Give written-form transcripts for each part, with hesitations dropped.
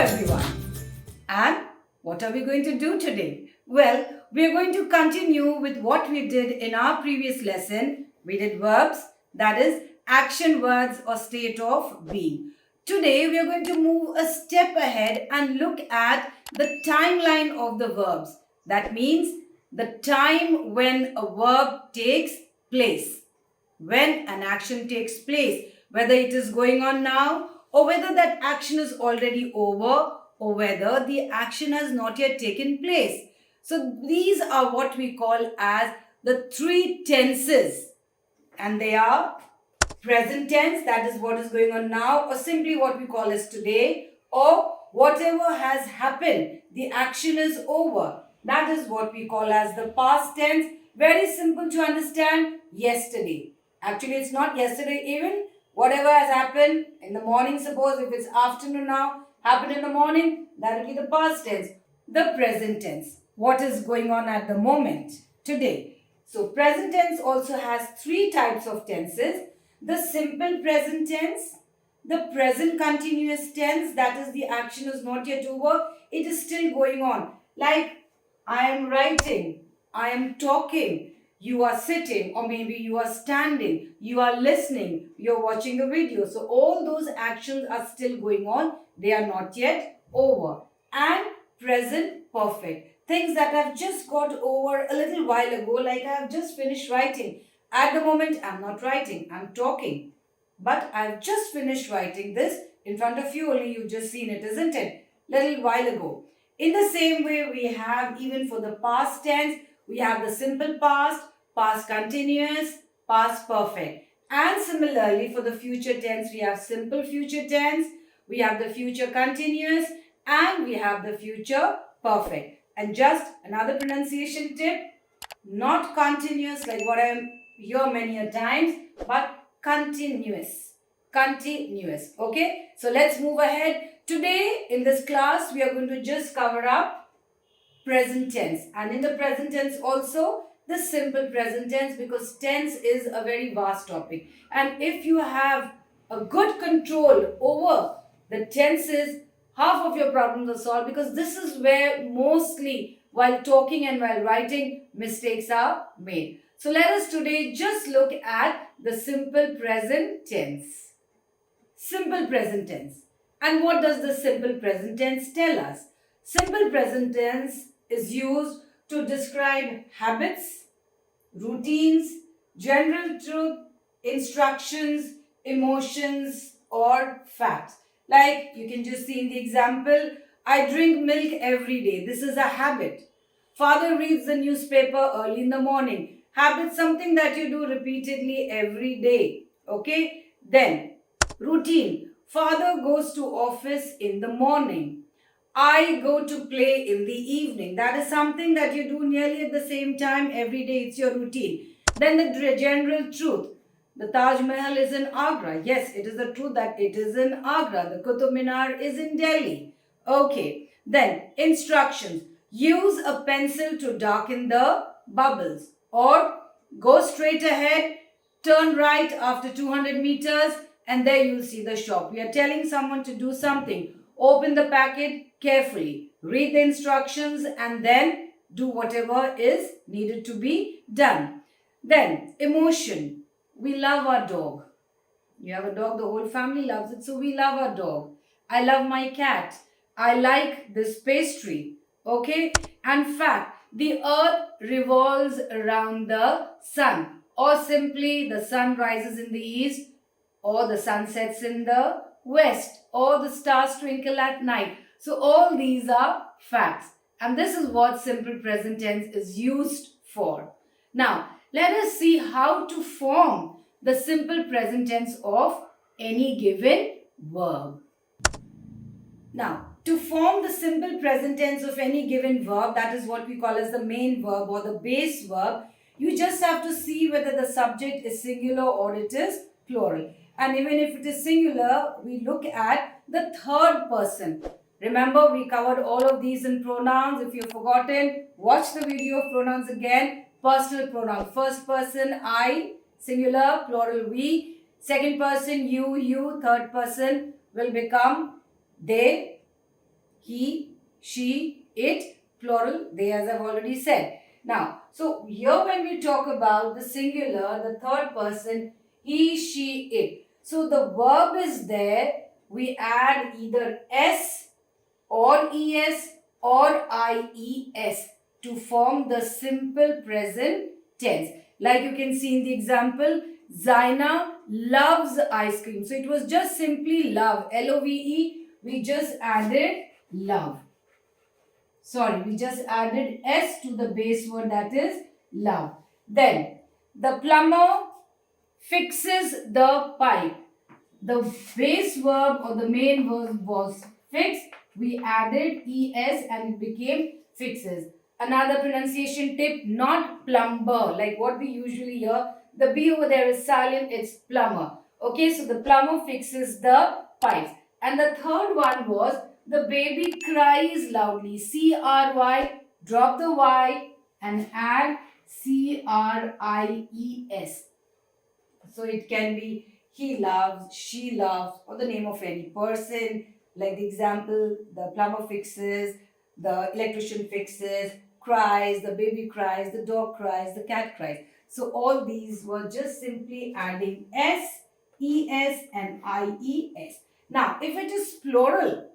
everyone. And what are we going to do today? Well, we are going to continue with what we did in our previous lesson. We did verbs, that is action words or state of being. Today we are going to move a step ahead and look at the timeline of the verbs. That means the time when a verb takes place, when an action takes place, whether it is going on now or whether that action is already over or whether the action has not yet taken place. So these are what we call as the three tenses, and they are present tense, that is what is going on now, or simply what we call as today, or whatever has happened, the action is over. That is what we call as the past tense. Very simple to understand, yesterday. Actually, it's not yesterday even. Whatever has happened in the morning, suppose if it's afternoon now, happened in the morning, that will be the past tense. The present tense, what is going on at the moment, today. So present tense also has three types of tenses. The simple present tense, the present continuous tense, that is the action is not yet over, it is still going on. Like I am writing, I am talking, you are sitting, or maybe you are standing, you are listening, you are watching a video. So all those actions are still going on, they are not yet over. And present perfect, things that I've just got over a little while ago, like I have just finished writing. At the moment, I'm not writing, I'm talking. But I've just finished writing this in front of you, only you've just seen it, isn't it? Little while ago. In the same way, we have even for the past tense, we have the simple past, past continuous, past perfect. And similarly, for the future tense, we have simple future tense, we have the future continuous, and we have the future perfect. And just another pronunciation tip, not continuous like what I hear many a times, but continuous. Continuous. Okay, so let's move ahead. Today in this class we are going to just cover up present tense, and in the present tense also the simple present tense, because tense is a very vast topic, and if you have a good control over the tenses, half of your problems are solved, because this is where mostly while talking and while writing mistakes are made. So let us today just look at the simple present tense. Simple present tense. And what does the simple present tense tell us? Simple present tense is used to describe habits, routines, general truth, instructions, emotions, or facts. Like you can just see in the example, I drink milk every day. This is a habit. Father reads the newspaper early in the morning. Habit, something that you do repeatedly every day. Okay? Then, routine. Father goes to office in the morning. I go to play in the evening. That is something that you do nearly at the same time every day. It's your routine. Then the general truth. The Taj Mahal is in Agra. Yes, it is the truth that it is in Agra. The Qutub Minar is in Delhi. Okay. Then, instructions. Use a pencil to darken the bubbles. Or go straight ahead, turn right after 200 meters, and there you'll see the shop. We are telling someone to do something. Open the packet carefully, read the instructions, and then do whatever is needed to be done. Then, emotion. We love our dog. You have a dog, the whole family loves it, so we love our dog. I love my cat. I like this pastry. Okay? And fact, the earth revolves around the sun, or simply the sun rises in the east, or the sun sets in the west, or the stars twinkle at night. So all these are facts, and this is what simple present tense is used for. Now let us see how to form the simple present tense of any given verb. Now, to form the simple present tense of any given verb, that is what we call as the main verb or the base verb, you just have to see whether the subject is singular or it is plural. And even if it is singular, we look at the third person. Remember, we covered all of these in pronouns. If you've forgotten, watch the video of pronouns again. Personal pronoun, first person I, singular, plural we. Second person you, third person will become they, he, she, it, plural, they, as I've already said. Now, so here when we talk about the singular, the third person, he, she, it. So the verb is there, we add either s or es or ies to form the simple present tense. Like you can see in the example, Zaina loves ice cream. So it was just simply love, L-O-V-E. We just added love. Sorry, we just added S to the base word, that is love. Then the plumber fixes the pipe. The base verb or the main verb was fix. We added es and it became fixes. Another pronunciation tip, not plumber, like what we usually hear. The B over there is silent, it's plumber. Okay, so the plumber fixes the pipes. And the third one was the baby cries loudly. C-R-Y, drop the Y and add C-R-I-E-S. So it can be he loves, she loves, or the name of any person. Like the example, the plumber fixes, the electrician fixes, cries, the baby cries, the dog cries, the cat cries. So all these were just simply adding S, ES and IES. Now, if it is plural,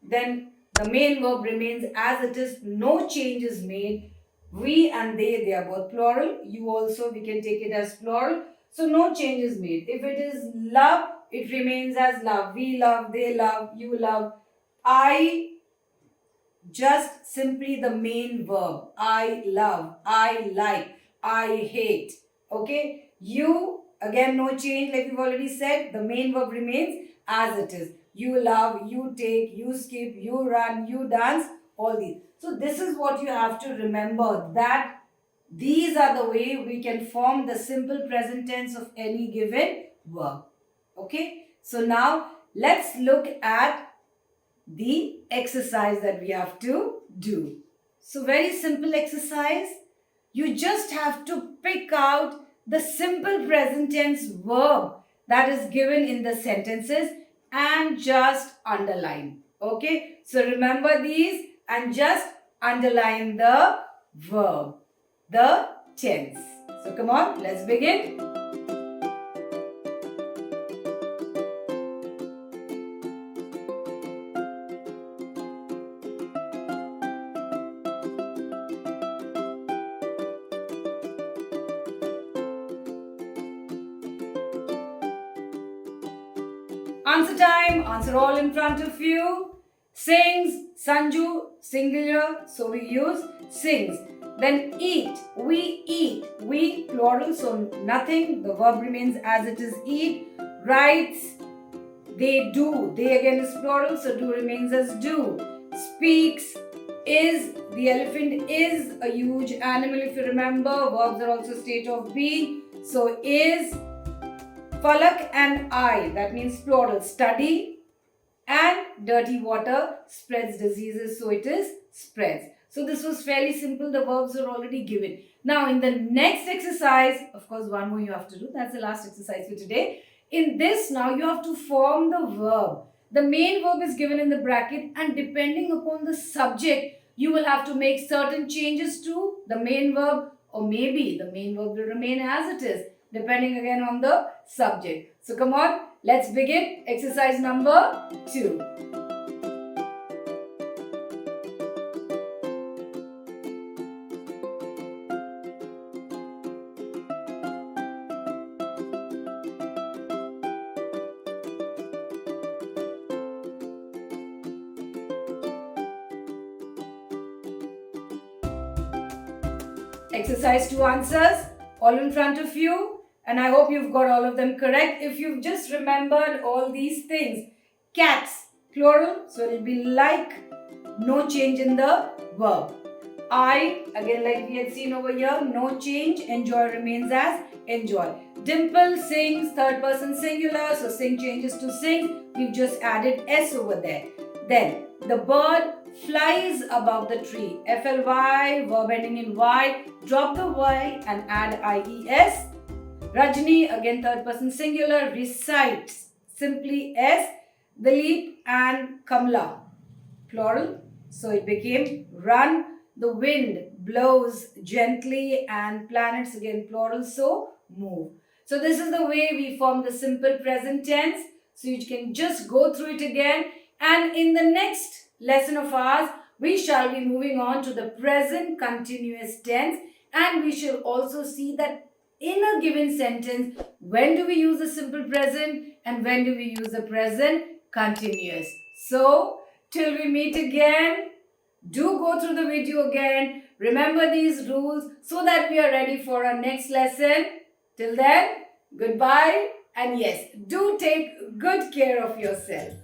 then the main verb remains as it is, no change is made. We and they are both plural. You also, we can take it as plural. So no change is made. If it is love, it remains as love. We love, they love, you love. I, just simply the main verb. I love, I like, I hate. Okay. You, again no change like we've already said. The main verb remains as it is. You love, you take, you skip, you run, you dance, all these. So this is what you have to remember, that these are the way we can form the simple present tense of any given verb. Okay. So now let's look at the exercise that we have to do. So very simple exercise. You just have to pick out the simple present tense verb that is given in the sentences and just underline. Okay. So remember these and just underline the verb, the tense. So come on, let's begin. Answer time, answer all in front of you. Sings, Sanju, singular, so we use sings. Then eat, we plural, so nothing, the verb remains as it is eat. Writes, they do, they again is plural, so do remains as do. Speaks, is, the elephant is a huge animal if you remember, verbs are also state of being, so is. Falak and I, that means plural, study, and dirty water spreads diseases, so it is spreads. So this was fairly simple, the verbs are already given. Now in the next exercise, of course one more you have to do, that's the last exercise for today. In this now you have to form the verb. The main verb is given in the bracket and depending upon the subject, you will have to make certain changes to the main verb, or maybe the main verb will remain as it is, depending again on the subject. So come on, let's begin exercise number 2. Exercise 2 answers all in front of you. And I hope you've got all of them correct. If you've just remembered all these things. Cats, plural, so it will be like, no change in the verb. I, again like we had seen over here, no change, enjoy remains as enjoy. Dimple sings, third person singular, so sing changes to sing. We've just added S over there. Then, the bird flies above the tree. F-L-Y, verb ending in Y, drop the Y and add I-E-S. Rajni, again third person singular, recites, simply S. Dilip and Kamla, plural. So it became run. The wind blows gently, and planets again plural. So move. So this is the way we form the simple present tense. So you can just go through it again. And in the next lesson of ours, we shall be moving on to the present continuous tense, and we shall also see that in a given sentence, when do we use the simple present and when do we use the present continuous. So, till we meet again, do go through the video again. Remember these rules so that we are ready for our next lesson. Till then, goodbye, and yes, do take good care of yourself.